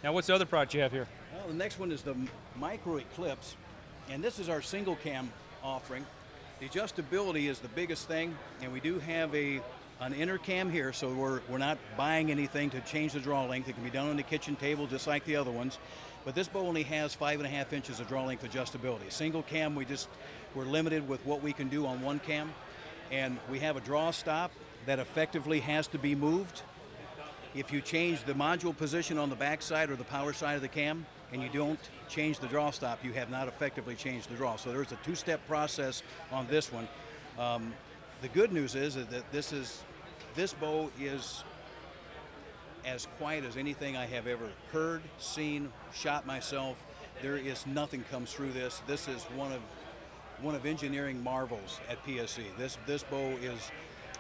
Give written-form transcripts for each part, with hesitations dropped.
Now, what's the other product you have here? Well, the next one is the Micro Eclipse, and this is our single cam offering. The adjustability is the biggest thing, and we do have an inner cam here, so we're not buying anything to change the draw length. It can be done on the kitchen table just like the other ones. But this bow only has 5.5 inches of draw length adjustability. Single cam, we're limited with what we can do on one cam. And we have a draw stop that effectively has to be moved. If you change the module position on the back side or the power side of the cam, and you don't change the draw stop, you have not effectively changed the draw. So there's a two-step process on this one. The good news is that this bow is as quiet as anything I have ever heard, seen, shot myself. There is nothing comes through this. This is one of engineering marvels at PSE. This bow is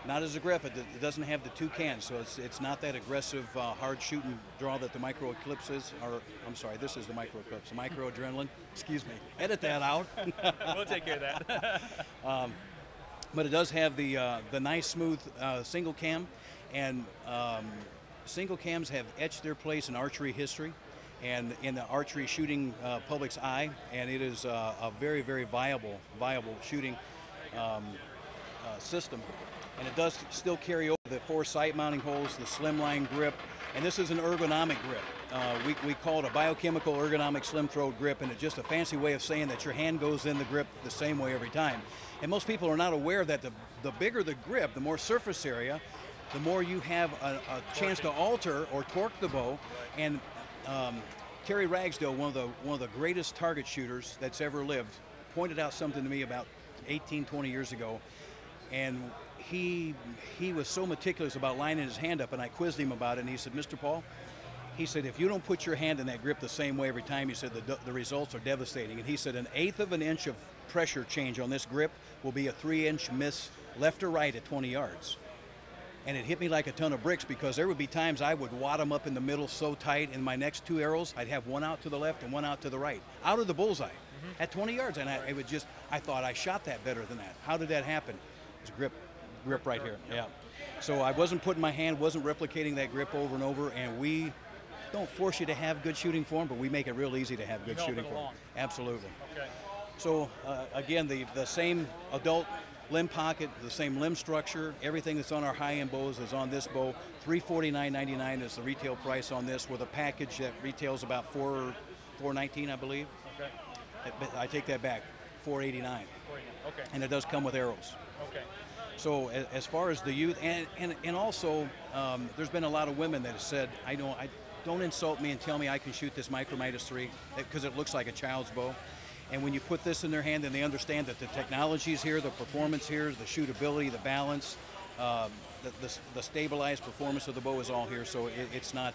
not as aggressive. It doesn't have the two cans, so it's not that aggressive, hard shooting draw that the Micro Eclipse is. Or I'm sorry, this is the Micro Eclipse, the Micro Adrenaline. Excuse me. Edit that out. We'll take care of that. But it does have the nice smooth single cam, and single cams have etched their place in archery history and in the archery shooting public's eye, and it is a very, very viable shooting system. And it does still carry over the 4 sight mounting holes, the slimline grip, and this is an ergonomic grip. We call it a biochemical ergonomic slim throat grip, and it's just a fancy way of saying that your hand goes in the grip the same way every time. And most people are not aware that the bigger the grip, the more surface area, the more you have a chance to alter or torque the bow. And Terry Ragsdale, one of the greatest target shooters that's ever lived, pointed out something to me about 18, 20 years ago, and he was so meticulous about lining his hand up, and I quizzed him about it, and he said, Mr. Paul, he said, if you don't put your hand in that grip the same way every time, he said the results are devastating. And he said 1/8 of an inch of pressure change on this grip will be a 3-inch miss left or right at 20 yards. And it hit me like a ton of bricks, because there would be times I would wad them up in the middle so tight, and my next 2 arrows, I'd have one out to the left and one out to the right, out of the bullseye at 20 yards. And I thought I shot that better than that. How did that happen? It's grip right here, yeah. So I wasn't putting my hand, wasn't replicating that grip over and over, and we don't force you to have good shooting form, but we make it real easy to have good shooting form. Absolutely. Okay. So again, the same adult limb pocket, the same limb structure, everything that's on our high-end bows is on this bow. $349.99 is the retail price on this, with a package that retails about $419, I believe. Okay. I take that back, $489. Okay. And it does come with arrows. Okay. So as far as the youth, and also there's been a lot of women that have said, don't insult me and tell me I can shoot this Micro Midas 3 because it looks like a child's bow. And when you put this in their hand, and they understand that the technology's here, the performance here, the shootability, the balance, the stabilized performance of the bow is all here. So it's not,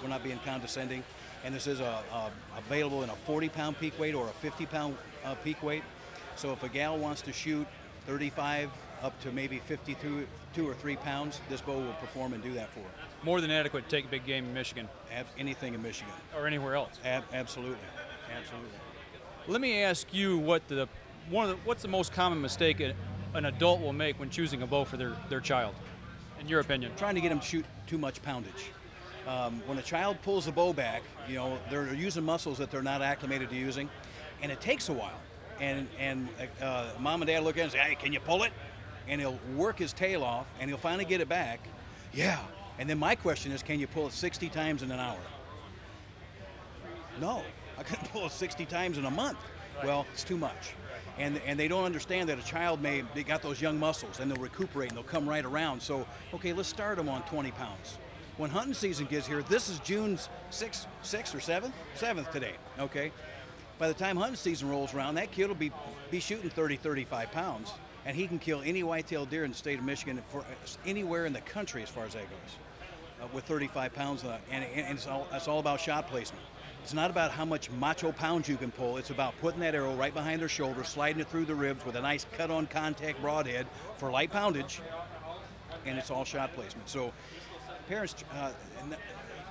we're not being condescending. And this is available in a 40-pound peak weight or a 50-pound peak weight. So if a gal wants to shoot 35 up to maybe 52 or 3 pounds, this bow will perform and do that for her. More than adequate to take big game in Michigan. Anything in Michigan. Or anywhere else. Absolutely. Absolutely. Let me ask you what's the most common mistake an adult will make when choosing a bow for their child, in your opinion? Trying to get them to shoot too much poundage. When a child pulls the bow back, they're using muscles that they're not acclimated to using, and it takes a while. And mom and dad look at it and say, hey, can you pull it? And he'll work his tail off, and he'll finally get it back. Yeah. And then my question is, can you pull it 60 times in an hour? No, I couldn't pull it 60 times in a month. Right. Well, it's too much. And they don't understand that a child they got those young muscles, and they'll recuperate, and they'll come right around. So, okay, let's start them on 20 pounds. When hunting season gets here, this is June 6th or 7th? 7th today, okay? By the time hunting season rolls around, that kid will be shooting 30, 35 pounds, and he can kill any white-tailed deer in the state of Michigan, for anywhere in the country as far as that goes, with 35 pounds. And it's all about shot placement. It's not about how much macho pounds you can pull. It's about putting that arrow right behind their shoulder, sliding it through the ribs with a nice cut-on contact broadhead for light poundage, and it's all shot placement. So parents,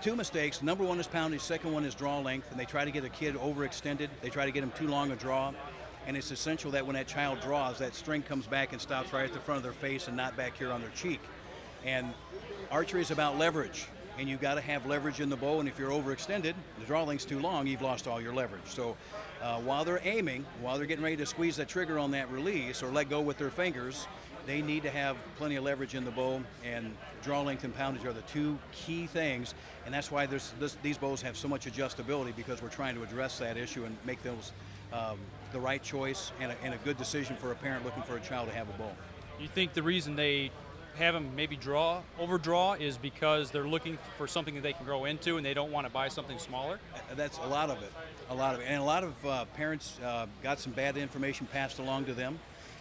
two mistakes. Number one is poundage, second one is draw length, and they try to get a kid overextended. They try to get them too long a draw, and it's essential that when that child draws, that string comes back and stops right at the front of their face and not back here on their cheek. And archery is about leverage, and you've got to have leverage in the bow, and if you're overextended, the draw length's too long, you've lost all your leverage. So while they're aiming, while they're getting ready to squeeze that trigger on that release or let go with their fingers, they need to have plenty of leverage in the bow, and draw length and poundage are the two key things, and that's why these bows have so much adjustability, because we're trying to address that issue and make those the right choice and a good decision for a parent looking for a child to have a bow. You think the reason they have them maybe overdraw is because they're looking for something that they can grow into and they don't want to buy something smaller? That's a lot of it, and a lot of parents got some bad information passed along to them,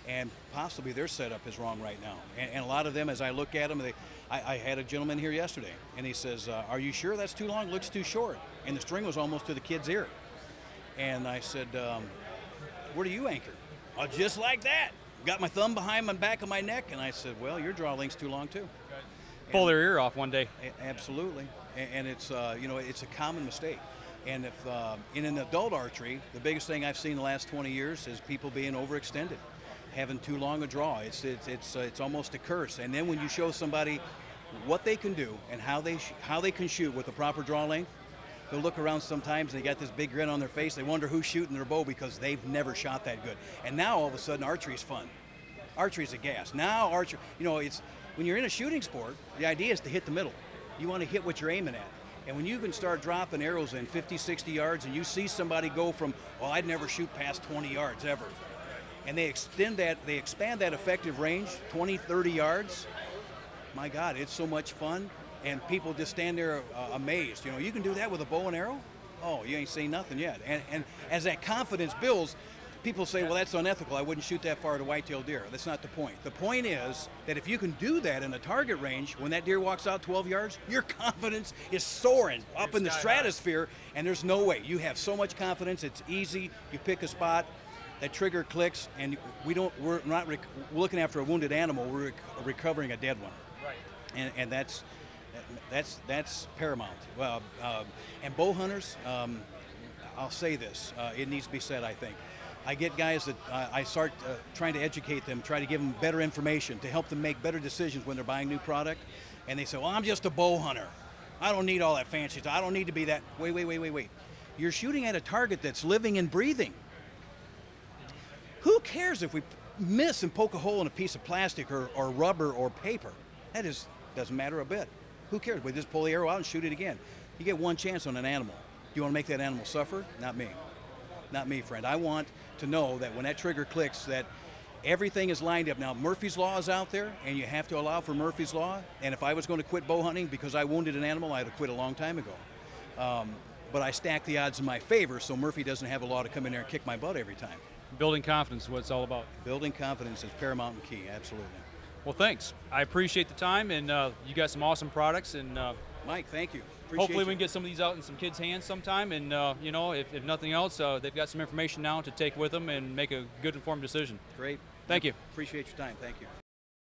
and possibly their setup is wrong right now. And a lot of them, as I look at them, I had a gentleman here yesterday, and he says, are you sure that's too long? It looks too short. And the string was almost to the kid's ear. And I said, where do you anchor? Oh, just like that. Got my thumb behind my back of my neck, and I said, well, your draw length's too long too. Pull their ear off one day. Absolutely, and it's it's a common mistake. And if in adult archery, the biggest thing I've seen in the last 20 years is people being overextended, having too long a draw. It's almost a curse. And then when you show somebody what they can do and how they can shoot with the proper draw length, they'll look around sometimes and they got this big grin on their face. They wonder who's shooting their bow because they've never shot that good. And now all of a sudden archery's fun. Archery's a gas. Now archery, it's when you're in a shooting sport, the idea is to hit the middle. You want to hit what you're aiming at. And when you can start dropping arrows in 50, 60 yards and you see somebody go from, well, I'd never shoot past 20 yards ever. And they expand that effective range, 20, 30 yards. My God, it's so much fun. And people just stand there amazed. You can do that with a bow and arrow? Oh, you ain't seen nothing yet. And as that confidence builds, people say, well, that's unethical. I wouldn't shoot that far at a white-tailed deer. That's not the point. The point is that if you can do that in a target range, when that deer walks out 12 yards, your confidence is soaring up in the stratosphere, and there's no way. You have so much confidence. It's easy. You pick a spot, that trigger clicks, and we're not looking after a wounded animal. We're recovering a dead one. Right. And that's paramount. Well, and bow hunters, I'll say this, it needs to be said, I think. I get guys that I start trying to educate them, try to give them better information to help them make better decisions when they're buying new product, and they say, well, I'm just a bow hunter. I don't need all that fancy stuff. I don't need to be that. Wait. You're shooting at a target that's living and breathing. Who cares if we miss and poke a hole in a piece of plastic or rubber or paper? That doesn't matter a bit. Who cares? We just pull the arrow out and shoot it again. You get one chance on an animal. Do you want to make that animal suffer? Not me. Not me, friend. I want to know that when that trigger clicks, that everything is lined up. Now, Murphy's Law is out there, and you have to allow for Murphy's Law. And if I was going to quit bow hunting because I wounded an animal, I'd have quit a long time ago. But I stack the odds in my favor, so Murphy doesn't have a law to come in there and kick my butt every time. Building confidence is what it's all about. Building confidence is paramount and key, absolutely. Well, thanks. I appreciate the time, and you got some awesome products. And Mike, thank you. Hopefully we can get some of these out in some kids' hands sometime. And if nothing else, they've got some information now to take with them and make a good informed decision. Great. Thank you. Appreciate your time. Thank you.